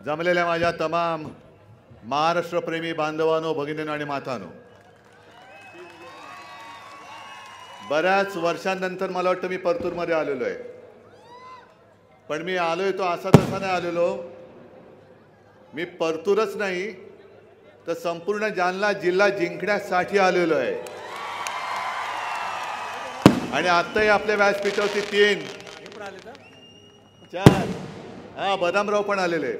जमलेल्या माझ्या तमाम महाराष्ट्रप्रेमी बांधवांनो, भगिनींनो आणि मातांनो, बऱ्याच वर्षांनंतर मला वाटतं मी परतूरमध्ये आलेलो आहे. पण मी आलोय तो असा तसा नाही आलेलो. मी परतूरच नाही तर संपूर्ण जालना जिल्हा जिंकण्यासाठी आलेलो आहे. आणि आत्ताही आपल्या व्यासपीठावरती 3 4 बदामराव पण आलेले.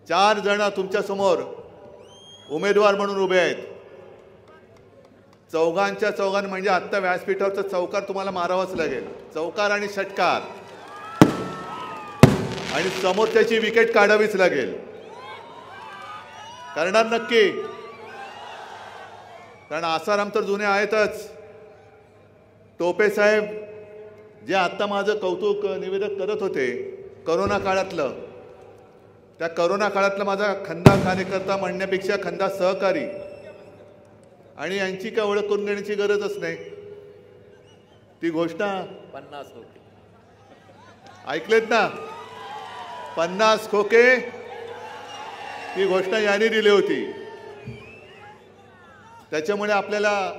4 जण तुमच्या समोर उमेदवार म्हणून उभे आहेत. चौघांच्या चौघां म्हणजे आत्ता व्यासपीठावरचा चौकार तुम्हाला मारावाच लागेल. चौकार आणि षटकार आणि समोरच्याची विकेट काढावीच लागेल. करणार नक्की, कारण आसाराम तर जुने आहेतच. टोपे साहेब जे आत्ता माझं कौतुक निवेदक करत होते करोना काळातलं, त्या करोना काळातला माझा खंदा कार्यकर्ता म्हणण्यापेक्षा खंदा सहकारी, आणि यांची काय ओळख करून देण्याची गरजच नाही. ती घोषणा 50 खोके ऐकलेत ना, 50 खोके, ती घोषणा यांनी दिली होती. त्याच्यामुळे आपल्याला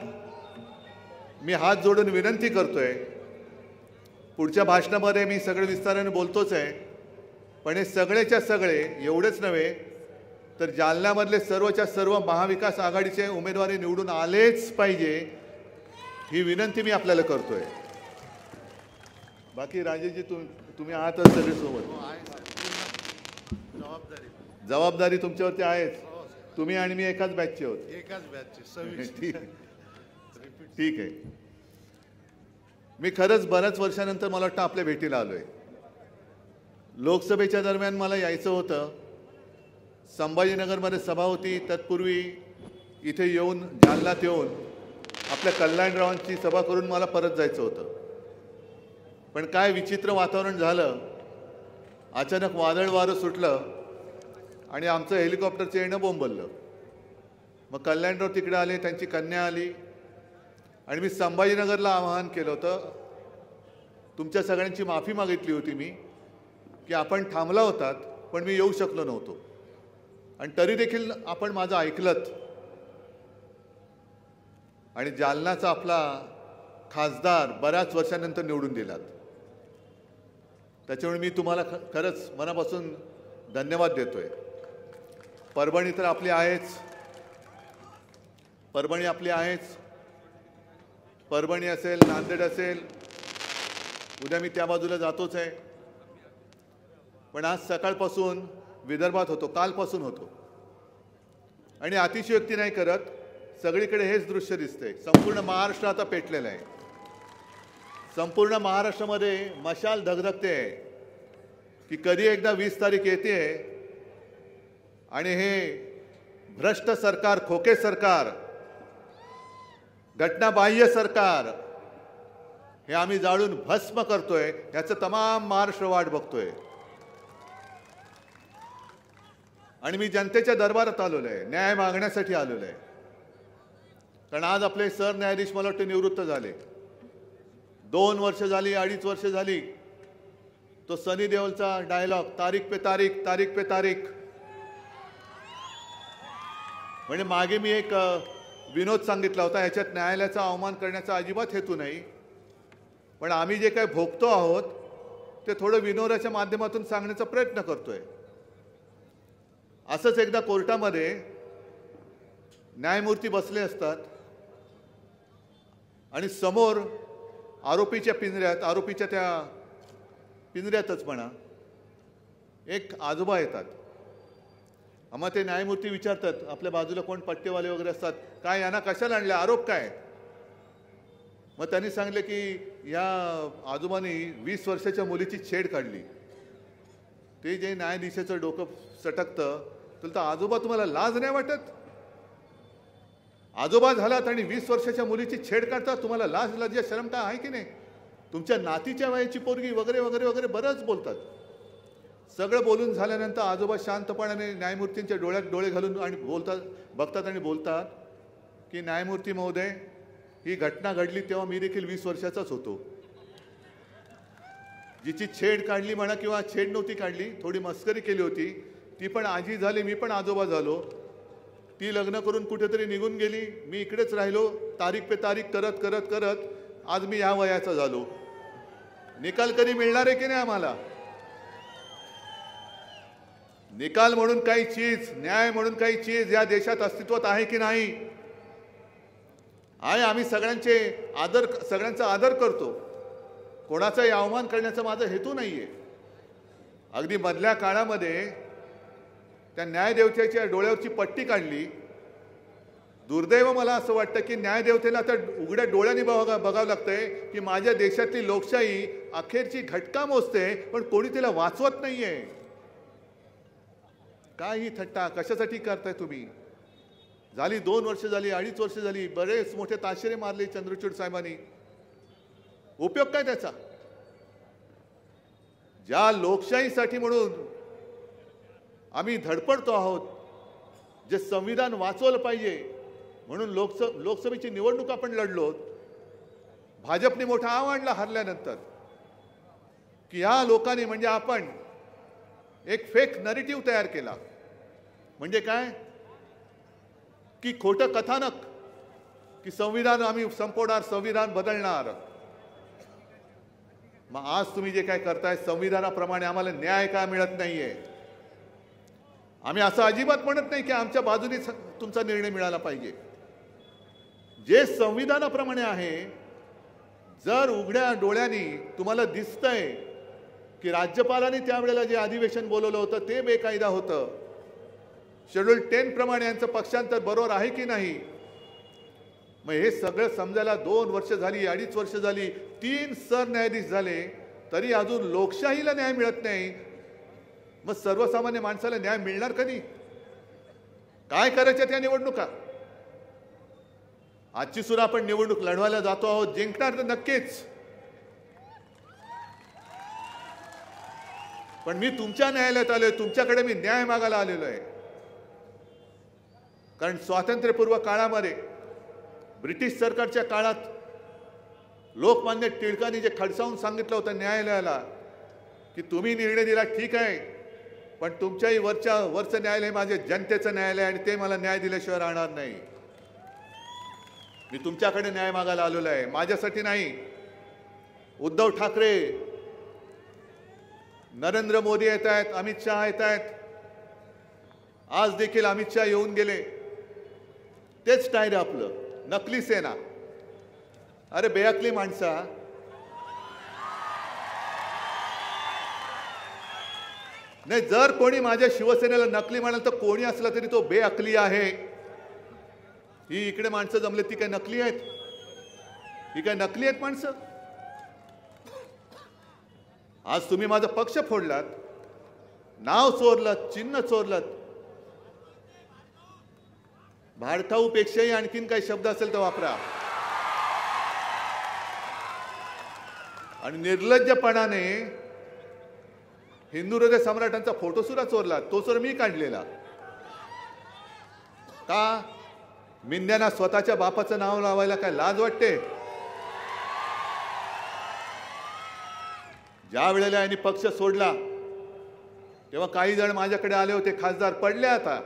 मी हात जोडून विनंती करतोय, पुढच्या भाषणामध्ये मी सगळे विस्ताराने बोलतोच आहे, पण हे सगळेच्या सगळे एवढेच नव्हे तर जालन्यामधले सर्वच्या सर्व महाविकास आघाडीचे उमेदवारी निवडून आलेच पाहिजे, ही विनंती मी आपल्याला करतोय. बाकी राजेशजी तुम्ही आहातच सगळे सोबत. जबाबदारी तुमच्यावरती आहेच. तुम्ही आणि मी एकाच बॅचचे आहोत. एकाच बॅचचे. ठीक आहे. मी खरंच बऱ्याच वर्षानंतर मला वाटतं आपल्या भेटीला आलोय. लोकसभेच्या दरम्यान मला यायचं होतं. संभाजीनगरमध्ये सभा होती, तत्पूर्वी इथे येऊन जालन्यात येऊन आपल्या कल्याणरावांची सभा करून मला परत जायचं होतं. पण काय विचित्र वातावरण झालं. अचानक वादळ वारं सुटलं आणि आमचं हेलिकॉप्टरचं येणं बोंबललं. मग कल्याणराव तिकडे आले, त्यांची कन्या आली आणि मी संभाजीनगरला आवाहन केलं होतं. तुमच्या सगळ्यांची माफी मागितली होती मी की आपण थांबला होतात पण मी येऊ शकलो नव्हतो, आणि तरी देखील आपण माझं ऐकलंत आणि जालन्याचा आपला खासदार बऱ्याच वर्षानंतर निवडून दिलात. त्याच्यामुळे मी तुम्हाला खरंच मनापासून धन्यवाद देतोय. परभणी तर आपली आहेच, परभणी आपली आहेच. परभणी असेल, नांदेड असेल, उद्या मी त्या बाजूला जातोच आहे. पण आज सकाळपासून विदर्भात होतो, कालपासून होतो, आणि अतिशयोक्ती नाही करत, सगळीकडे हेच दृश्य दिसतंय. संपूर्ण महाराष्ट्र आता पेटलेलं आहे. संपूर्ण महाराष्ट्रामध्ये मशाल धगधगते आहे की कधी एकदा 20 तारीख येते आणि हे भ्रष्ट सरकार, खोके सरकार, घटनाबाह्य सरकार हे आम्ही जाळून भस्म करतोय. याचं तमाम महाराष्ट्र वाट बघतोय. आणि मी जनतेच्या दरबारात आलेलो आहे, न्याय मागण्यासाठी आलेलो आहे. कारण आज आपले सरन्यायाधीश मला वाटतं निवृत्त झाले. 2 वर्ष झाली, 2.5 वर्ष झाली. तो सनी देओलचा डायलॉग, तारीख पे तारीख, तारीख पे तारीख. म्हणजे मागे मी एक विनोद सांगितला होता, ह्याच्यात न्यायालयाचा अवमान करण्याचा अजिबात हेतू नाही, पण आम्ही जे काही भोगतो आहोत ते थोडं विनोदाच्या माध्यमातून सांगण्याचा प्रयत्न करतोय. असंच एकदा कोर्टामध्ये न्यायमूर्ती बसले असतात आणि समोर आरोपीच्या त्या पिंजऱ्यातच म्हणा एक आजोबा येतात. मग ते न्यायमूर्ती विचारतात, आपल्या बाजूला कोण पट्टेवाले वगैरे असतात, काय यांना कशाला आणले, आरोप काय. मग त्यांनी सांगितले की या आजोबांनी 20 वर्षाच्या मुलीची छेड काढली. ते जे न्यायाधीशाचं डोकं सटकतं, तर आजोबा तुम्हाला लाज नाही वाटत? आजोबा झालात आणि 20 वर्षाच्या मुलीची छेड काढता, तुम्हाला लाज लज्जा शरम काय आहे की नाही? तुमच्या नातीच्या वयाची पोरगी वगैरे वगैरे वगैरे बरंच बोलतात. सगळं बोलून झाल्यानंतर आजोबा शांतपणाने न्यायमूर्तींच्या डोळ्यात डोळे घालून आणि बघतात आणि बोलतात की न्यायमूर्ती महोदय, ही घटना घडली तेव्हा मी देखील 20 वर्षाचाच होतो. जिची छेड काढली म्हणा किंवा छेड नव्हती काढली, थोडी मस्करी केली होती, ती पण आजी झाली, मी पण आजोबा झालो. ती लग्न करून कुठेतरी निघून गेली, मी इकडेच राहिलो. तारीख पे तारीख करत करत करत आज मी या वयाचा झालो. निकाल कधी मिळणार आहे की नाही आम्हाला? निकाल म्हणून काही चीज, न्याय म्हणून काही चीज या देशात अस्तित्वात आहे की नाही? आहे. आम्ही सगळ्यांचा आदर करतो. कोणाचाही अवमान करण्याचा माझा हेतू नाहीये. अगदी मधल्या काळामध्ये त्या न्यायदेवतेच्या डोळ्यावरची पट्टी काढली. दुर्दैव मला असं वाटतं की न्यायदेवतेला आता उघड्या डोळ्यांनी बघावं लागतंय की माझ्या देशातली लोकशाही अखेरची घटका मोजते, पण कोणी तिला वाचवत नाहीये. काय ही थट्टा कशासाठी करताय तुम्ही? झाली 2 वर्ष झाली, 2.5 वर्ष झाली, बरेच मोठे ताशेरे मारले चंद्रचूड साहेबांनी. उपयोग काय त्याचा? ज्या लोकशाहीसाठी म्हणून आम्ही धडपडतो आहोत, जे संविधान वाचवलं पाहिजे म्हणून लोकसभेची निवडणूक आपण लढलो. भाजपने मोठा आव्हान हरल्यानंतर की या लोकांनी म्हणजे आपण एक फेक नरेटिव्ह तयार केला. म्हणजे काय की खोटं कथानक की संविधान आम्ही संपवणार, संविधान बदलणार. मग आज तुम्ही जे काय करताय संविधानाप्रमाणे आम्हाला न्याय का मिळत नाहीये? आम्ही असं अजिबात म्हणत नाही की आमच्या बाजूने तुमचा निर्णय मिळाला पाहिजे. जे संविधानाप्रमाणे आहे, जर उघड्या डोळ्यांनी तुम्हाला दिसतंय की राज्यपालांनी त्यावेळेला जे अधिवेशन बोलवलं होतं ते बेकायदा होतं, शेड्यूल 10 प्रमाणे यांचं पक्षांतर बरोबर आहे की नाही, मग हे सगळं समजायला 2 वर्ष झाली, 2.5 वर्ष झाली, 3 सरन्यायाधीश झाले, तरी अजून लोकशाहीला न्याय मिळत नाही. मग सर्वसामान्य माणसाला न्याय मिळणार कधी? काय करायच्या त्या निवडणुका? आजची सुद्धा आपण निवडणूक लढवायला जातो आहोत, जिंकणार तर नक्कीच. पण मी तुमच्या न्यायालयात आलोय, तुमच्याकडे मी न्याय मागायला आलेलो आहे. कारण स्वातंत्र्यपूर्व काळामध्ये ब्रिटिश सरकारच्या काळात लोकमान्य टिळकांनी जे खडसावून सांगितलं होतं न्यायालयाला की तुम्ही निर्णय दिला ठीक आहे, पण तुमच्याही वरचं न्यायालय माझे जनतेचं न्यायालय आणि ते मला न्याय दिल्याशिवाय राहणार नाही. मी तुमच्याकडे न्याय मागायला आलेलो आहे, माझ्यासाठी नाही. उद्धव ठाकरे, नरेंद्र मोदी येत आहेत, अमित शहा येत आहेत. आज देखील अमित शहा येऊन गेले. तेच टायर आपलं नकली सेना. अरे बेअकली माणसा, नाही, जर कोणी माझ्या शिवसेनेला नकली म्हणाल तर कोणी असला तरी तो बेअकली आहे. ही इकडे माणसं जमले ती काय नकली आहेत? ही काय नकली आहेत माणसं? आज तुम्ही माझा पक्ष फोडलात, नाव चोरलात, चिन्ह चोरलात. भाडखाऊपेक्षाही आणखीन काही शब्द असेल तर वापरा. आणि निर्लज्जपणाने हिंदू हृदय सम्राटांचा फोटो सुद्धा चोरला, तो सुद्धा मी काढलेला. का? मिंद्यांना स्वतःच्या बापाचं नाव लावायला काय लाज वाटते? ज्या वेळेला यांनी पक्ष सोडला तेव्हा काही जण माझ्याकडे आले होते, खासदार पडले आता,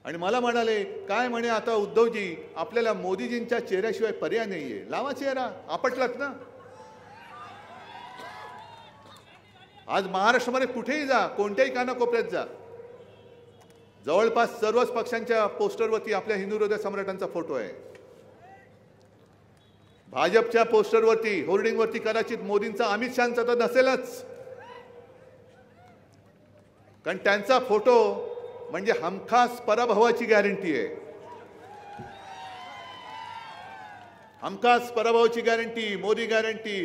आणि मला म्हणाले काय म्हणे आता उद्धवजी आपल्याला मोदीजींच्या चेहऱ्याशिवाय पर्याय नाहीये, लावा चेहरा. आपटलात ना. आज महाराष्ट्रामध्ये कुठेही जा, कोणत्याही कानाकोपऱ्यात जा, जवळपास सर्वच पक्षांच्या पोस्टरवरती आपल्या हिंदू हृदय सम्राटांचा फोटो आहे. भाजपच्या पोस्टरवरती, होर्डिंगवरती कदाचित मोदींचा, अमित शहांचा तर नसेलच, कारण त्यांचा फोटो म्हणजे हमखास पराभवाची गॅरंटी आहे. हमखास पराभवाची गॅरंटी मोदी गॅरंटी,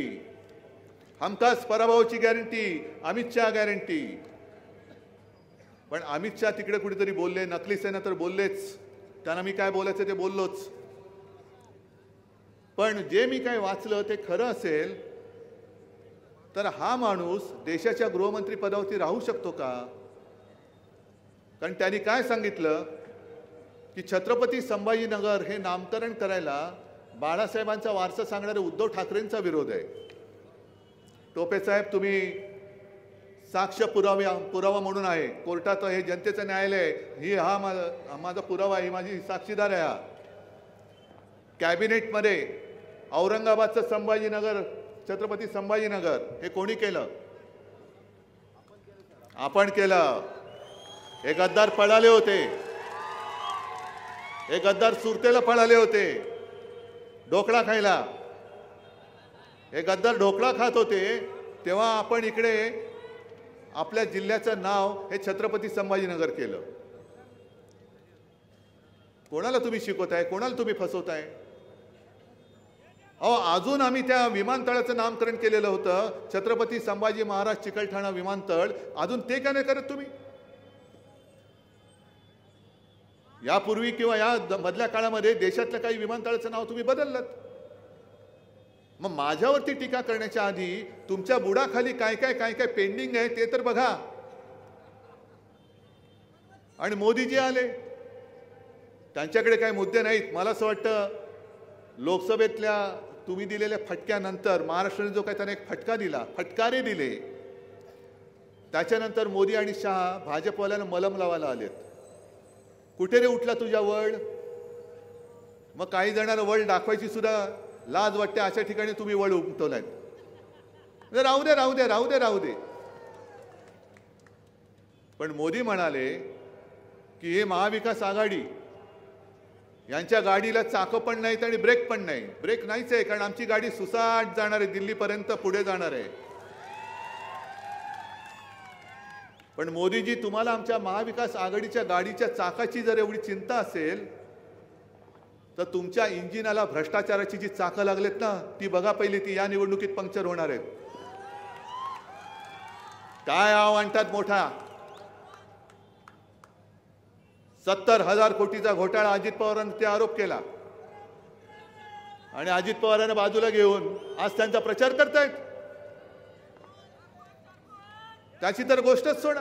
हमखास पराभवाची गॅरंटी अमित शहा गॅरंटी. पण अमित शहा तिकडे कुठेतरी बोलले, नकली सेना तर बोललेच, त्यांना मी काय बोलायचं ते बोललोच. पण जे मी काय वाचलं ते खरं असेल तर हा माणूस देशाच्या गृहमंत्री पदावरती राहू शकतो का? कारण त्यांनी काय सांगितलं की छत्रपती संभाजीनगर हे नामकरण करायला बाळासाहेबांचा वारसा सांगणारे उद्धव ठाकरेंचा विरोध आहे. टोपे साहेब, तुम्ही साक्ष पुरावा म्हणून आहे कोर्टात, हे जनतेचं न्यायालय ही माझा पुरावा, ही माझी साक्षीदार आहे. हा कॅबिनेटमध्ये औरंगाबादचं संभाजीनगर, छत्रपती संभाजीनगर हे कोणी केलं? आपण केलं. हे गद्दार पळाले होते, हे गद्दार सुरतेला पळाले होते ढोकळा खायला. हे गद्दार ढोकळा खात होते तेव्हा आपण इकडे आपल्या जिल्ह्याचं नाव हे छत्रपती संभाजीनगर केलं. कोणाला तुम्ही शिकवताय? कोणाला तुम्ही फसवताय? अहो, अजून आम्ही त्या विमानतळाचं नामकरण केलेलं होतं, छत्रपती संभाजी महाराज चिकलठाणा विमानतळ. अजून ते का नाही करत तुम्ही? यापूर्वी किंवा या मधल्या काळामध्ये देशातल्या काही विमानतळाचं नाव तुम्ही बदललं. मग माझ्यावरती टीका करण्याच्या आधी तुमच्या बुडाखाली काय काय पेंडिंग आहे ते तर बघा. आणि मोदीजी आले, त्यांच्याकडे काही मुद्दे नाहीत. मला असं वाटतं लोकसभेतल्या तुम्ही दिलेल्या फटक्यानंतर महाराष्ट्राने जो काही त्यांना एक फटका दिला, फटकारे दिले, त्याच्यानंतर मोदी आणि शहा भाजपवाल्यांना मलम लावायला आलेत. कुठे रे उठला तुझ्या वळ? मग काही जणांना वळ दाखवायची सुद्धा लाज वाटते, अशा ठिकाणी तुम्ही वळ उमटवलाय. राहू दे राहू दे राहू दे राहू दे. पण मोदी म्हणाले की हे महाविकास आघाडी यांच्या गाडीला चाकं पण नाहीत आणि ब्रेक पण नाही. ब्रेक नाहीच आहे, कारण आमची गाडी सुसाट जाणार आहे, दिल्लीपर्यंत पुढे जाणार आहे. पण मोदीजी, तुम्हाला आमच्या महाविकास आघाडीच्या गाडीच्या चाकाची जर एवढी चिंता असेल तर तुमच्या इंजिनाला भ्रष्टाचाराची जी चाकं लागलेत ना, ती बघा पहिली, ती या निवडणुकीत पंक्चर होणार आहेत. काय आणतात मोठा 70,000 कोटीचा घोटाळा अजित पवारांनी ते आरोप केला आणि अजित पवारांना बाजूला घेऊन आज त्यांचा प्रचार करतायत. त्याची तर गोष्टच सोडा.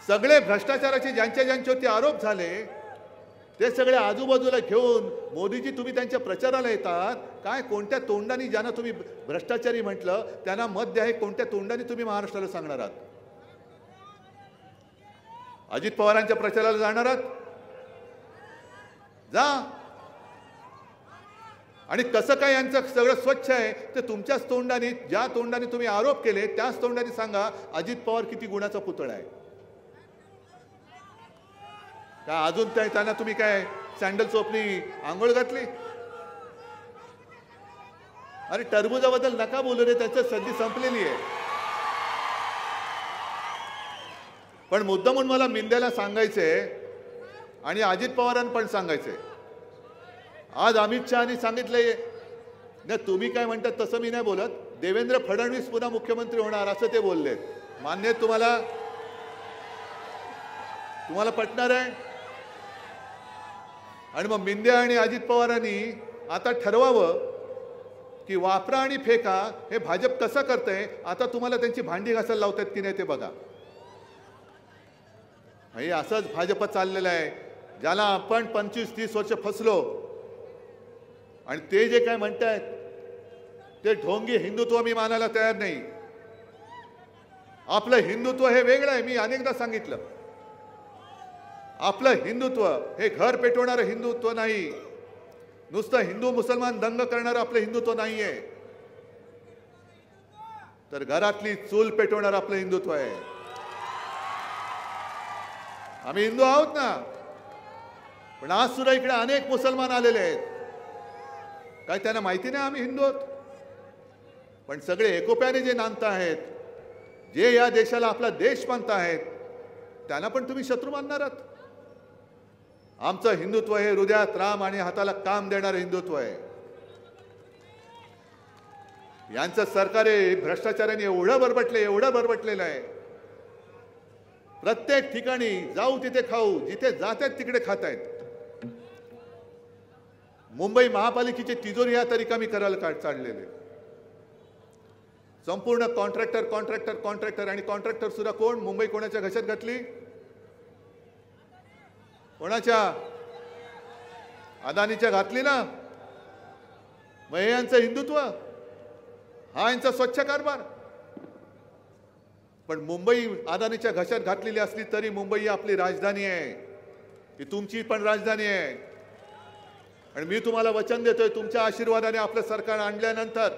सगळे भ्रष्टाचाराचे ज्यांच्यावरती आरोप झाले ते सगळे आजूबाजूला घेऊन मोदीजी तुम्ही त्यांच्या प्रचाराला येतात. काय कोणत्या तोंडाने ज्यांना तुम्ही भ्रष्टाचारी म्हटलं त्यांना मत द्या, हे कोणत्या तोंडाने तुम्ही महाराष्ट्राला सांगणार आहात? अजित पवारांच्या प्रचाराला जाणार आहात? जा. आणि कसं काय यांचं सगळं स्वच्छ आहे ते तुमच्याच तोंडाने, ज्या तोंडाने तुम्ही आरोप केले त्याच तोंडाने सांगा अजित पवार किती गुणाचा पुतळा आहे. का अजून त्यांना तुम्ही काय सँडल सोपली आंघोळ घातली? अरे टरबुजाबद्दल नका बोलू रे, त्याची संधी संपलेली आहे. पण मुद्दा म्हणून मला मिंद्याला सांगायचंय आणि अजित पवारांना पण सांगायचंय. आज अमित शहानी सांगितलंय ना, तुम्ही काय म्हणतात तसं मी नाही बोलत, देवेंद्र फडणवीस पुन्हा मुख्यमंत्री होणार असं ते बोलले. मान्य आहे तुम्हाला? तुम्हाला पटणार आहे? आणि मग मिंद्या आणि अजित पवारांनी आता ठरवावं की वापरा आणि फेका हे भाजप कसं करतंय. आता तुम्हाला त्यांची भांडी घासायला लावतात की नाही ते बघा. हे असंच भाजप चाललेलं आहे, ज्याला आपण 25-30 वर्ष फसलो. आणि ते जे काय म्हणतायत ते ढोंगी हिंदुत्व मी मानायला तयार नाही. आपलं हिंदुत्व हे वेगळं आहे. मी अनेकदा सांगितलं, आपलं हिंदुत्व हे घर पेटवणारं हिंदुत्व नाही, नुसतं हिंदू मुसलमान दंग करणारं आपलं हिंदुत्व नाहीये, तर घरातली चूल पेटवणारं आपलं हिंदुत्व आहे. आम्ही हिंदू आहोत ना. पण आज सुद्धा इकडे अनेक मुसलमान आलेले आहेत. काय त्यांना माहिती नाही आम्ही हिंदू आहोत? पण सगळे एकोप्याने जे नांदत आहेत, जे या देशाला आपला देश मानत आहेत, त्यांना पण तुम्ही शत्रू मानणार आहात. आमचं हिंदुत्व हे हृदयात राम आणि हाताला काम देणारं हिंदुत्व आहे. यांचं सरकार हे भ्रष्टाचाराने एवढं बरबटलेलं आहे. प्रत्येक ठिकाणी जाऊ तिथे खाऊ, जिथे जातात तिकडे खात आहेत. मुंबई महापालिकेची तिजोरी ह्या तरी कमी करायला चाललेले. संपूर्ण कॉन्ट्रॅक्टर आणि कॉन्ट्रॅक्टर सुद्धा कोण? मुंबई कोणाच्या घशात घातली? कोणाच्या? अदानीच्या घातली ना. मग हे यांचं हिंदुत्व. हा यांचा स्वच्छ कारभार. पण मुंबई अदानीच्या घशात घातलेली असली तरी मुंबई ही आपली राजधानी आहे, ती तुमची पण राजधानी आहे. आणि मी तुम्हाला वचन देतोय, तुमच्या आशीर्वादाने आपलं सरकार आणल्यानंतर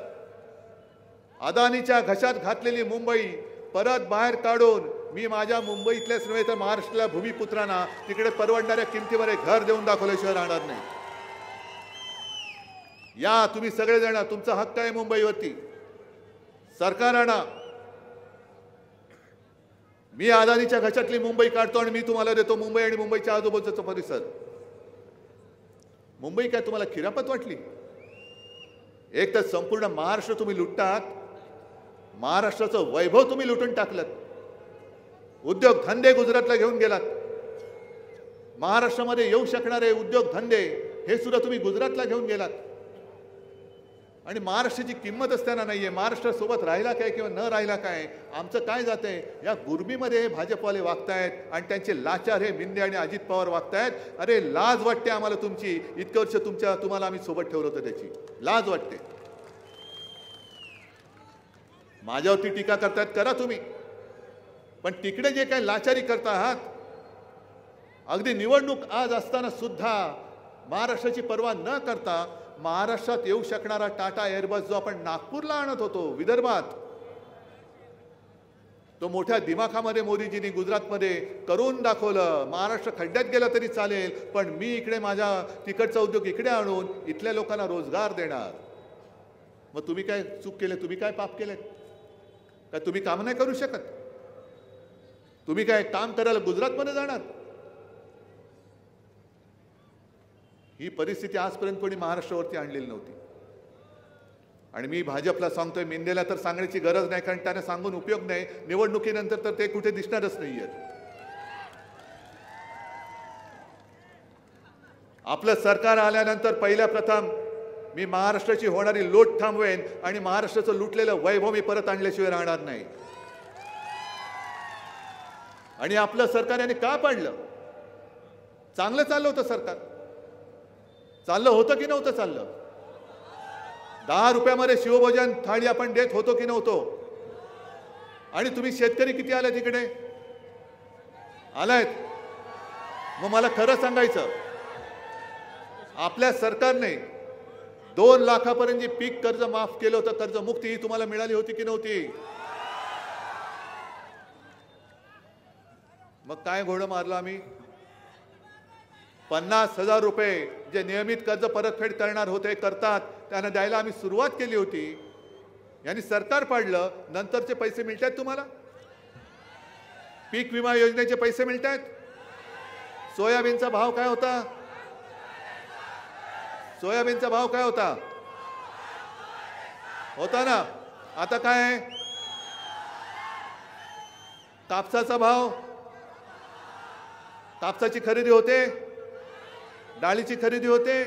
अदानीच्या घशात घातलेली मुंबई परत बाहेर काढून मी माझ्या मुंबईतल्याच नव्हे तर महाराष्ट्रातल्या भूमिपुत्रांना तिकडे परवडणाऱ्या किमतीवर एक घर देऊन दाखवल्याशिवाय राहणार नाही. या तुम्ही सगळेजण, तुमचा हक्क आहे मुंबईवरती. सरकार आणा. मी अदानीच्या घशातली मुंबई काढतो आणि मी तुम्हाला देतो मुंबई आणि मुंबईच्या आजूबाजूचा परिसर. मुंबई काय तुम्हाला खिरापत वाटली? एक तर संपूर्ण महाराष्ट्र तुम्ही लुटतात, महाराष्ट्राचं वैभव तुम्ही लुटून टाकलं. उद्योग धंदे गुजरातला घेऊन गेलात. महाराष्ट्रामध्ये येऊ शकणारे उद्योग धंदे हे सुद्धा तुम्ही गुजरातला घेऊन गेलात. आणि महाराष्ट्राची किंमत असताना नाहीये. महाराष्ट्रासोबत राहिला काय किंवा न राहिला काय, आमचं काय जातंय? या गुरमीमध्ये हे भाजपवाले वागतायत आणि त्यांचे लाचार हे मिंदे आणि अजित पवार वागतायत. अरे लाज वाटते आम्हाला तुमची. इतकं वर्ष तुम्हाला आम्ही सोबत ठेवलं होतं, त्याची लाज वाटते. माझ्यावरती टीका करतायत, करा तुम्ही, पण तिकडे जे काही लाचारी करता आहात, अगदी निवडणूक आज असताना सुद्धा महाराष्ट्राची पर्वा न करता महाराष्ट्रात येऊ शकणारा टाटा एअरबस जो आपण नागपूरला आणत होतो, विदर्भात, तो मोठ्या दिमाखामध्ये मोदीजींनी गुजरातमध्ये करून दाखवलं. महाराष्ट्र खड्ड्यात गेला तरी चालेल, पण मी इकडे माझा तिकडचा उद्योग इकडे आणून इथल्या लोकांना रोजगार देणार. मग तुम्ही काय चूक केले? तुम्ही काय पाप केले? काय तुम्ही काम नाही करू शकत? तुम्ही काय काम करायला गुजरातमध्ये जाणार? ही परिस्थिती आजपर्यंत कोणी महाराष्ट्रावरती आणलेली नव्हती. आणि मी भाजपला सांगतोय, मिंदेला तर सांगण्याची गरज नाही, कारण त्याने सांगून उपयोग नाही. निवडणुकीनंतर तर ते कुठे दिसणारच नाहीये. आपलं सरकार आल्यानंतर पहिल्या प्रथम मी महाराष्ट्राची होणारी लूट थांबवेन आणि महाराष्ट्राचं लुटलेलं वैभव मी परत आणल्याशिवाय राहणार नाही. आणि आपलं सरकार याने का पाडलं? चांगलं चाललं होतं सरकार. चाललं होतं की नव्हतं चाललं? 10 रुपयामध्ये शिवभोजन थाळी आपण देत होतो की नव्हतो? आणि तुम्ही शेतकरी किती आले तिकडे? आलायत? मग मला खरं सांगायचं, आपल्या सरकारने 2 लाखापर्यंत जे पीक कर्ज माफ केलं होतं, कर्जमुक्ती ही तुम्हाला मिळाली होती की नव्हती? मग काय घोडं मारलं आम्ही? 50,000 रुपये जे नियमित कर्ज परतफेड करणार होते, करतात, त्यांना द्यायला आम्ही सुरुवात केली होती. यांनी सरकार पाडलं. नंतरचे पैसे मिळत आहेत तुम्हाला? पीक विमा योजनेचे पैसे मिळत आहेत? सोयाबीनचा भाव काय होता? सोयाबीनचा भाव काय होता? होता ना. आता काय आहे? कापसाचा भाव, कापसाची खरेदी होते, डाळीची खरेदी होते.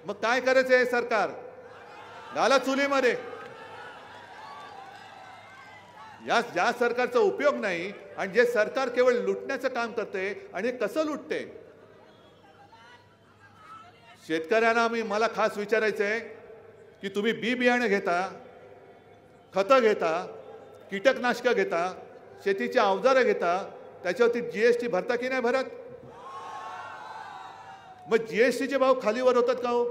मग काय करायचं आहे सरकार? घाला चुलीमध्ये. या सरकारचा उपयोग नाही. आणि जे सरकार केवळ लुटण्याचं काम करते. आणि हे कसं लुटते? शेतकऱ्यांना मला खास विचारायचं आहे की तुम्ही बी बियाणे घेता, खतं घेता, कीटकनाशकं घेता, शेतीची अवजारं घेता, त्याच्यावरती जीएसटी भरता की नाही भरत? मग जीएसटीचे भाव खालीवर होतात का हो?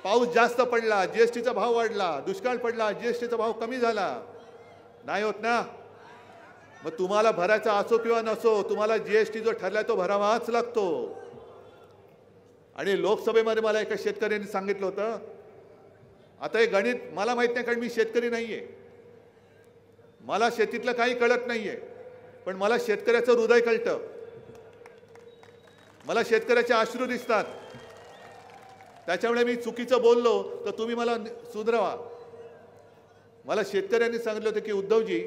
पाऊस जास्त पडला, जीएसटीचा भाव वाढला. दुष्काळ पडला, जीएसटीचा भाव कमी झाला. नाही होत ना. मग तुम्हाला भरायचा असो किंवा नसो, तुम्हाला जीएसटी जो ठरलाय तो भरावाच लागतो. आणि लोकसभेमध्ये मला एका शेतकऱ्यांनी सांगितलं होतं, आता हे गणित मला माहित नाही, कारण मी शेतकरी नाहीये, मला शेतीतलं काही कळत नाहीये, पण मला शेतकऱ्याचं हृदय कळतं. मला शेतकऱ्याचे अश्रू दिसतात. त्याच्यामुळे मी चुकीचं बोललो तर तुम्ही मला सुधरवा. मला शेतकऱ्यांनी सांगितलं होतं की उद्धवजी,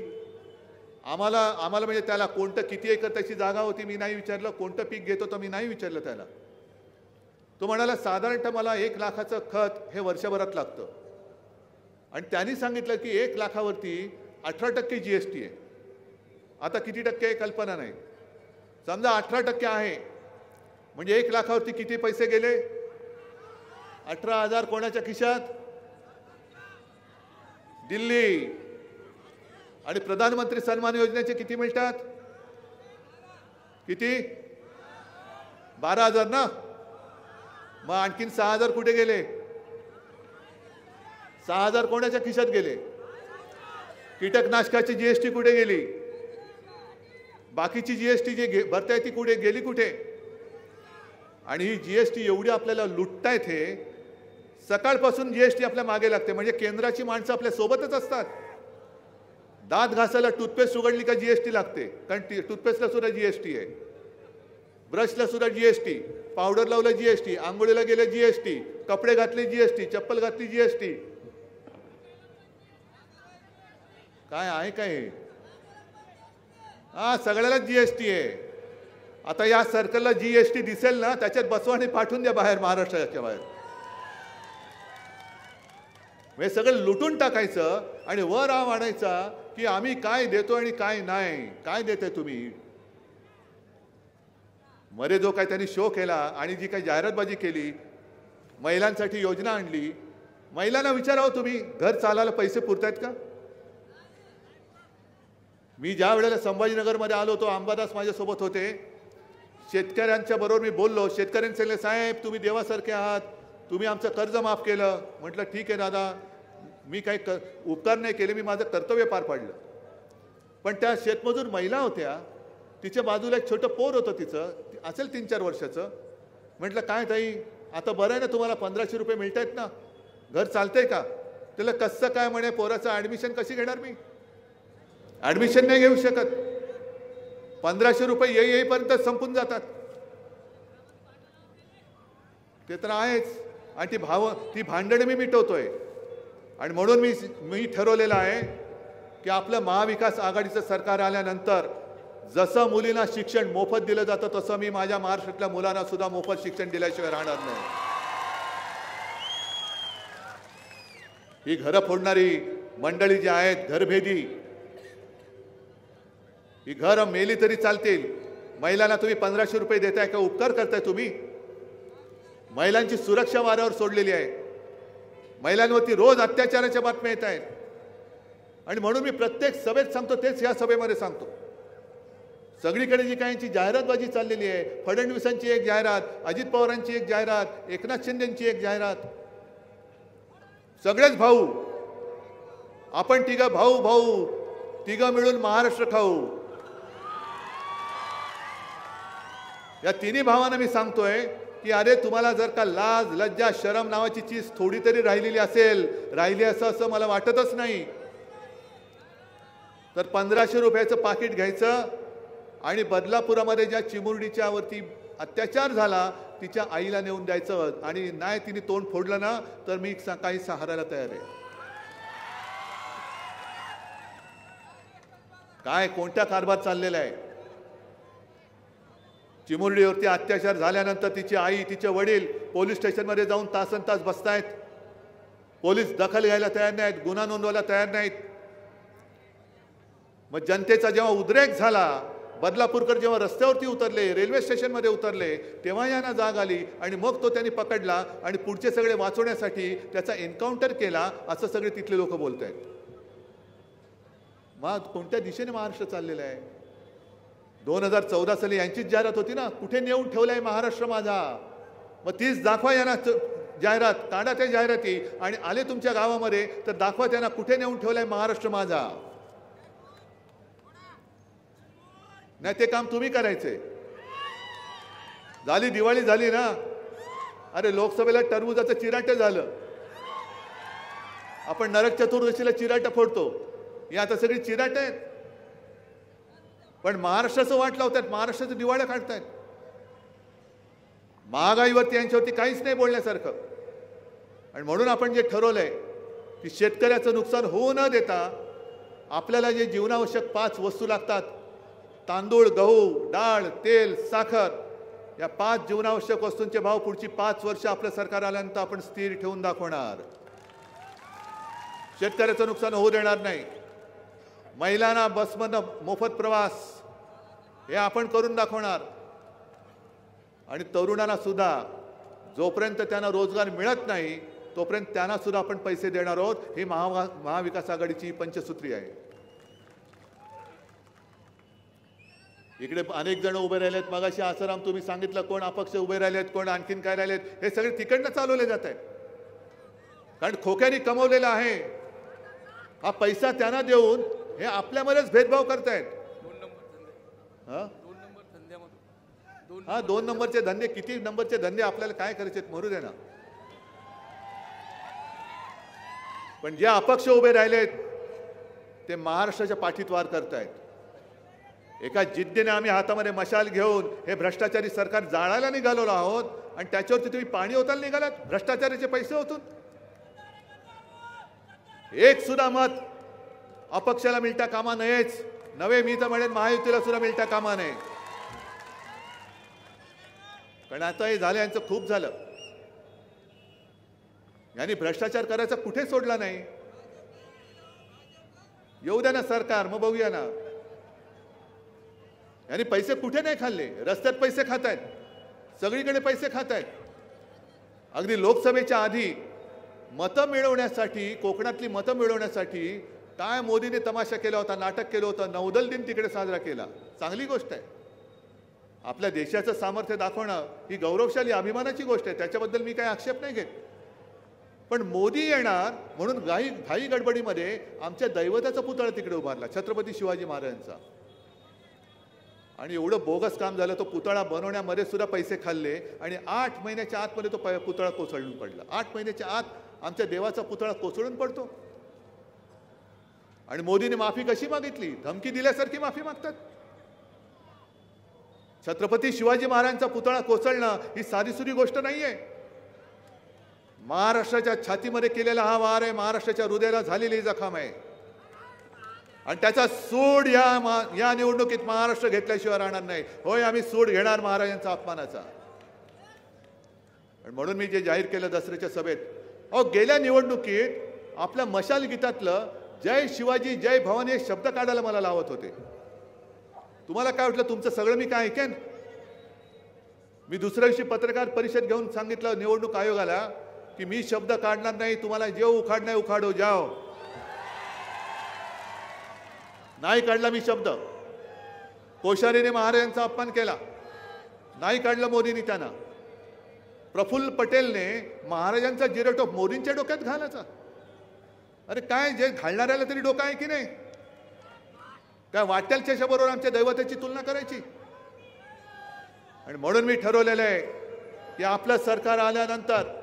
आम्हाला म्हणजे त्याला कोणतं किती एकर त्याची जागा होती मी नाही विचारलं, कोणतं पीक घेतो तर मी नाही विचारलं त्याला. तो म्हणाला साधारणतः मला 1 लाखाचं खत हे वर्षभरात लागतं. आणि त्यांनी सांगितलं की 1 लाखावरती 18% जीएसटी आहे. आता किती टक्के आहे कल्पना नाही. समजा 18% आहे, म्हणजे 1 लाखावरती किती पैसे गेले? 18,000 कोणाच्या खिशात? दिल्ली आणि प्रधानमंत्री सन्मान योजनेचे किती मिळतात? किती? 12,000 ना? मग आणखीन 6,000 कुठे गेले? 6,000 कोणाच्या खिशात गेले? कीटकनाशकाची जीएसटी कुठे गेली? बाकीची जीएसटी जे भरताय ती कुठे गेली? कुठे? आणि ही जीएसटी एवढी आपल्याला लुटतायत, हे सकाळपासून जीएसटी आपल्या मागे लागते. म्हणजे केंद्राची माणसं आपल्या सोबतच असतात. दात घासायला टूथपेस्ट उघडली का जीएसटी लागते, कारण टूथपेस्टला सुद्धा जीएसटी आहे, ब्रशला सुद्धा जीएसटी, पावडर लावलं जीएसटी, आंघोळीला गेलं जीएसटी, कपडे घातले जीएसटी, चप्पल घातली जीएसटी. काय आहे काय? हा, सगळ्याला जीएसटी आहे. आता या सर्कलला जीएसटी दिसेल ना, त्याच्यात बसवा आणि पाठवून द्या बाहेर, महाराष्ट्राच्या बाहेर. हे सगळं लुटून टाकायचं आणि वर आव आणायचा की आम्ही काय देतो आणि काय नाही. काय देताय तुम्ही? मरे जो काय त्यांनी शो केला आणि जी काही जाहिरातबाजी केली, महिलांसाठी योजना आणली, महिलांना विचारावं तुम्ही, घर चालायला पैसे पुरतायत का? मी ज्या वेळेला संभाजीनगरमध्ये आलो होतो, अंबादास माझ्यासोबत होते. शेतकऱ्यांच्या बरोबर मी बोललो. शेतकऱ्यांनी सांगितलं, साहेब तुम्ही देवासारखे आहात, तुम्ही आमचं कर्ज माफ केलं. म्हटलं ठीक आहे दादा, मी काही उपकार नाही केले, मी माझं कर्तव्य पार पाडलं. पण त्या शेतमजूर महिला होत्या, तिच्या बाजूला एक छोटं पोर होतं, तिचं असेल 3-4 वर्षाचं. म्हटलं काय ताई, आता बरं आहे ना, तुम्हाला 1,500 रुपये मिळत आहेत ना, घर चालतंय का? त्याला कसं काय म्हणे, पोराचं ॲडमिशन कशी घेणार मी? ॲडमिशन नाही घेऊ शकत. 1,500 रुपये येईपर्यंत संपून जातात. ते तर आहेच. आणि ती भांडणे मी मिटवतोय. आणि म्हणून मी ठरवलेलं आहे की आपलं महाविकास आघाडीचं सरकार आल्यानंतर जसं मुलींना शिक्षण मोफत दिलं जातं, तसं मी माझ्या महाराष्ट्रातल्या मुलांना सुद्धा मोफत शिक्षण दिल्याशिवाय राहणार नाही. ही घरं फोडणारी मंडळी जी आहेत, घरभेदी, ही घरं मेली तरी चालतील. महिलांना तुम्ही 1,500 रुपये देताय का? उपकार करताय तुम्ही? महिलांची सुरक्षा वाऱ्यावर सोडलेली आहे. महिलांवरती रोज अत्याचाराच्या बातम्या येत आहेत. आणि म्हणून मी प्रत्येक सभेत सांगतो, तेच या सभेमध्ये सांगतो. सगळीकडे जी काहींची जाहिरातबाजी चाललेली आहे, फडणवीसांची एक जाहिरात, अजित पवारांची एक जाहिरात, एकनाथ शिंदेंची एक जाहिरात, सगळेच भाऊ, आपण तिघं भाऊ तिघं मिळून महाराष्ट्र खाऊ. या तिन्ही भावांना मी सांगतोय की अरे, तुम्हाला जर का लाज लज्जा शरम नावाची चीज थोडी तरी राहिली असं मला वाटतच नाही. तर 1,500 रुपयाचं पाकिट घ्यायचं आणि बदलापुरामध्ये ज्या चिमुरडीच्या वरती अत्याचार झाला, तिच्या आईला नेऊन द्यायचं. आणि नाही तिने तोंड फोडलं ना, तर मी काही सहारायला तयार आहे. काय कोणत्या कारभार चाललेला आहे? चिमुरडीवरती अत्याचार झाल्यानंतर तिची आई, तिचे वडील पोलीस स्टेशनमध्ये जाऊन तासनतास बसतायत. पोलीस दखल घ्यायला तयार नाहीत, गुन्हा नोंदवायला तयार नाहीत. मग जनतेचा जेव्हा उद्रेक झाला, बदलापूरकर जेव्हा रस्त्यावरती उतरले, रेल्वे स्टेशनमध्ये उतरले, तेव्हा यांना जाग आली आणि मग तो त्यांनी पकडला आणि पुढचे सगळे वाचवण्यासाठी त्याचा एन्काउंटर केला, असं सगळे तिथले लोक बोलत आहेत. मग कोणत्या दिशेने महाराष्ट्र चाललेला आहे? 2014 साली यांचीच जाहिरात होती ना, कुठे नेऊन ठेवलाय महाराष्ट्र माझा. मग तीच दाखवा यांना जाहिरात, काढा त्या जाहिराती आणि आले तुमच्या गावामध्ये तर दाखवा त्यांना कुठे नेऊन ठेवलाय महाराष्ट्र माझा. नाही ते काम तुम्ही करायचंय. झाली दिवाळी झाली ना, अरे लोकसभेला टरबुजाचं चिराट झालं. आपण नरक चतुर्दशीला चिराट फोडतो, ही आता सगळी चिराट आहेत. पण महाराष्ट्राचं वाट लावतात, महाराष्ट्राचं दिवाळं काढतायत. महागाईवरती यांच्यावरती काहीच नाही बोलण्यासारखं. आणि म्हणून आपण जे ठरवलंय की शेतकऱ्याचं नुकसान होऊ न देता आपल्याला जे जीवनावश्यक 5 वस्तू लागतात, तांदूळ, गहू, डाळ, तेल, साखर, या 5 जीवनावश्यक वस्तूंचे भाव पुढची 5 वर्ष आपलं सरकार आल्यानंतर आपण स्थिर ठेवून दाखवणार. शेतकऱ्याचं नुकसान होऊ देणार नाही. महिलांना बसमधनं मोफत प्रवास हे आपण करून दाखवणार. आणि तरुणांना सुद्धा जोपर्यंत त्यांना रोजगार मिळत नाही तोपर्यंत त्यांना सुद्धा आपण पैसे देणार आहोत. ही महाविकास आघाडीची पंचसूत्री आहे. इकडे अनेक जण उभे राहिलेत. मगाशी आसाराम तुम्ही सांगितलं कोण अपक्ष उभे राहिलेत, कोण आणखीन काय राहिलेत, हे सगळे तिकडनं चालवले जात आहेत. कारण खोक्याने कमवलेला आहे हा पैसा त्यांना देऊन हे आपल्यामध्येच भेदभाव करतायत. हा 2 नंबरचे धंदे, किती नंबरचे धंदे आपल्याला काय करायचे मरू दे ना. पण जे अपक्ष उभे राहिलेत ते महाराष्ट्राच्या पाठीत वार करतायत. एका जिद्दीने आम्ही हातामध्ये मशाल घेऊन हे भ्रष्टाचारी सरकार जाळायला निघालो आहोत आणि त्याच्यावरती तुम्ही पाणी ओतायला निघालात भ्रष्टाचाराचे पैसे होतून. एक सुद्धा मत अपक्षाला मिळता कामा नयेच. नवे मी तर म्हणेन महायुतीला सुद्धा मिळता कामा नये. कारण आता हे झालं, यांचं खूप झालं. यांनी भ्रष्टाचार करायचा कुठे सोडला नाही. येऊ द्या ना सरकार, मग बघूया ना. यांनी पैसे कुठे नाही खाल्ले. रस्त्यात पैसे खातायत, सगळीकडे पैसे खातायत. अगदी लोकसभेच्या आधी मतं मिळवण्यासाठी, कोकणातली मतं मिळवण्यासाठी काय मोदीने तमाशा केला होता, नाटक केलं होतं. नौदल दिन तिकडे साजरा केला. चांगली गोष्ट आहे. आपल्या देशाचं सामर्थ्य दाखवणं ही गौरवशाली अभिमानाची गोष्ट आहे. त्याच्याबद्दल मी काही आक्षेप नाही घेत. पण मोदी येणार म्हणून घाई गडबडीमध्ये आमच्या दैवताचा पुतळा तिकडे उभारला, छत्रपती शिवाजी महाराजांचा. आणि एवढं बोगस काम झालं. तो पुतळा बनवण्यामध्ये सुद्धा पैसे खाल्ले आणि 8 महिन्याच्या आतमध्ये तो पुतळा कोसळून पडला. 8 महिन्याच्या आत आमच्या देवाचा पुतळा कोसळून पडतो. आणि मोदीने माफी कशी मागितली? धमकी दिल्यासारखी माफी मागतात. छत्रपती शिवाजी महाराजांचा पुतळा कोसळणं ही साधीसुधी गोष्ट नाहीये. महाराष्ट्राच्या छातीमध्ये केलेला हा वार आहे. महाराष्ट्राच्या हृदयाला झालेली जखम आहे. आणि त्याचा सूड या निवडणुकीत महाराष्ट्र घेतल्याशिवाय राहणार नाही. होय, आम्ही सूड घेणार महाराजांचा अपमानाचा. म्हणून मी जे जाहीर केलं दसऱ्याच्या सभेत, गेल्या निवडणुकीत आपल्या मशाल गीतातलं जय शिवाजी जय भवानी हे शब्द काढायला मला लावत होते. तुम्हाला काय वाटलं तुमचं सगळं मी काय ऐकेन? मी दुसऱ्या दिवशी पत्रकार परिषद घेऊन सांगितलं निवडणूक आयोगाला की मी शब्द काढणार नाही. तुम्हाला जे उखाडणार उखाडो जाओ. नाही काढला मी शब्द. कोश्यारीने महाराजांचा अपमान केला, नाही काढलं मोदींनी त्यांना. प्रफुल्ल पटेलने महाराजांचा जिरटोप मोदींच्या डोक्यात घालायचा. अरे काय, जे घालणाऱ्याला तरी डोकं आहे की नाही? काय वाटेलच्या बरोबर आमच्या दैवताची तुलना करायची? आणि म्हणून मी ठरवलेलं आहे की आपलं सरकार आल्यानंतर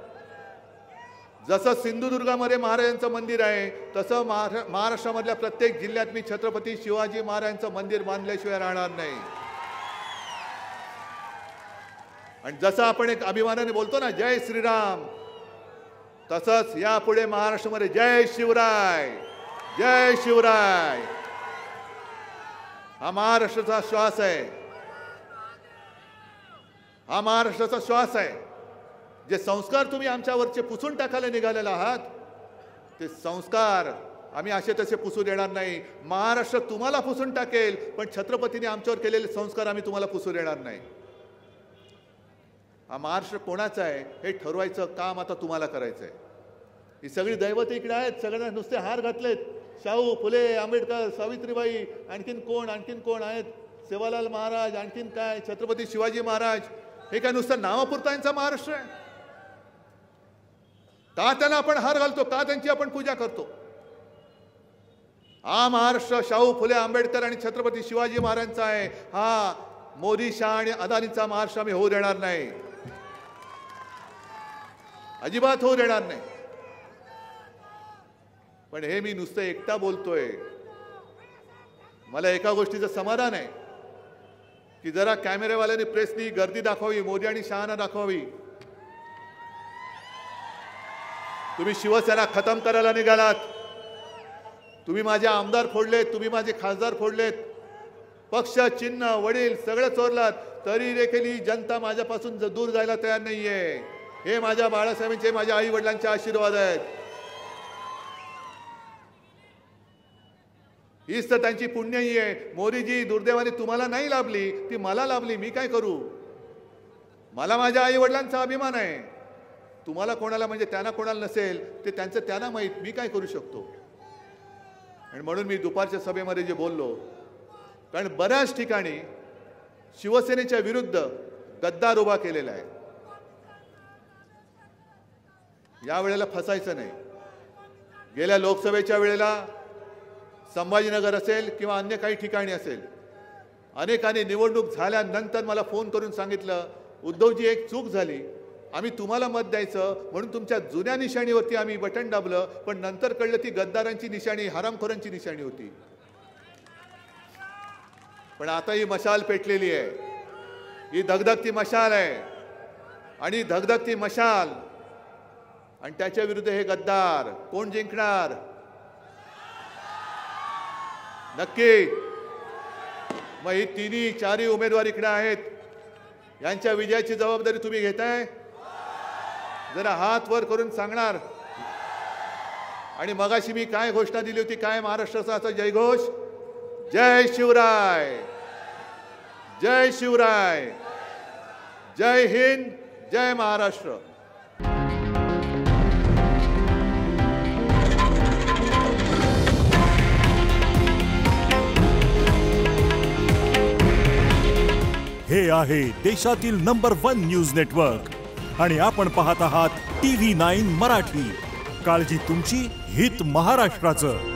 जसं सिंधुदुर्गामध्ये महाराजांचं मंदिर आहे तसं महाराष्ट्रामधल्या प्रत्येक जिल्ह्यात मी छत्रपती शिवाजी महाराजांचं मंदिर बांधल्याशिवाय राहणार नाही. आणि जसं आपण एक अभिमानाने बोलतो ना जय श्रीराम, तसंच यापुढे महाराष्ट्रामध्ये जय शिवराय जय शिवराय हा महाराष्ट्राचा श्वास आहे. हा महाराष्ट्राचा श्वास आहे. जे संस्कार तुम्ही आमच्यावरचे पुसून टाकायला निघालेला आहात ते संस्कार आम्ही असे तसे पुसू देणार नाही. महाराष्ट्र तुम्हाला पुसून टाकेल, पण छत्रपतीने आमच्यावर केलेले संस्कार आम्ही तुम्हाला पुसू देणार नाही. हा महाराष्ट्र कोणाचा आहे हे ठरवायचं काम आता तुम्हाला करायचं आहे. ही सगळी दैवत इकडे आहेत. सगळ्यांना नुसते हार घातलेत. शाहू फुले, आंबेडकर, सावित्रीबाई, आणखीन कोण आहेत, सेवालाल महाराज, आणखीन काय, छत्रपती शिवाजी महाराज. हे काय नुसतं नावापुरता महाराष्ट्र आहे? का त्यांना आपण हार घालतो? का त्यांची आपण पूजा करतो? हा महाराष्ट्र शाहू फुले, आंबेडकर आणि छत्रपती शिवाजी महाराजांचा आहे. हा मोदी, शाह आणि अदानीचा महाराष्ट्र आम्ही होऊ देणार नाही. अजिबात होऊ देणार नाही. पण हे मी नुसतं एकटा बोलतोय. मला एका गोष्टीचं समाधान आहे की जरा कॅमेरेवाल्यांनी, प्रेसनी गर्दी दाखवावी, मोदी आणि शहाना दाखवावी. तुम्ही शिवसेना खतम करायला निघालात. तुम्ही माझे आमदार फोडलेत, तुम्ही माझे खासदार फोडलेत, पक्ष, चिन्ह, वडील सगळं चोरलात, तरी देखील ही जनता माझ्यापासून दूर जायला तयार नाहीये. हे माझ्या बाळासाहेबांचे, माझ्या आई वडिलांचे आशीर्वाद आहेत. हीच तर त्यांची पुण्याई आहे. मोदीजी, दुर्दैवाने तुम्हाला नाही लाभली, ती मला लाभली. मी काय करू? मला माझ्या आई वडिलांचा अभिमान आहे. तुम्हाला कोणाला म्हणजे त्यांना कोणाला नसेल ते त्यांचं त्यांना माहीत, मी काय करू शकतो. आणि म्हणून मी दुपारच्या सभेमध्ये जे बोललो, कारण बऱ्याच ठिकाणी शिवसेनेच्या विरुद्ध गद्दार उभा केलेला आहे. या वेळेला फसायचं नाही. गेल्या लोकसभेच्या वेळेला संभाजीनगर असेल किंवा अन्य काही ठिकाणी असेल, अनेकांनी निवडणूक झाल्यानंतर मला फोन करून सांगितलं, उद्धवजी एक चूक झाली, आम्ही तुम्हाला मत द्यायचं म्हणून तुमच्या जुन्या निशाणीवरती आम्ही बटन दाबलं, पण नंतर कळलं ती गद्दारांची निशाणी, हरामखोरांची निशाणी होती. पण आता ही मशाल पेटलेली आहे, ही धगधगती मशाल आहे. आणि धगधगती मशाल आणि त्याच्या विरुद्ध हे गद्दार, कोण जिंकणार? नक्की मग ही तिन्ही चारही उमेदवार इकडे आहेत, यांच्या विजयाची जबाबदारी तुम्ही घेताय? जरा हात वर करून सांगणार. आणि मगाशी मी काय घोषणा दिली होती, काय महाराष्ट्राचा असा जयघोष? जय शिवराय, जय शिवराय, जय हिंद, जय महाराष्ट्र. हे आहे देशातील नंबर 1 न्यूज नेटवर्क आणि आपण पाहत आहात TV9 मराठी. काळजी तुमची, हित महाराष्ट्राचं.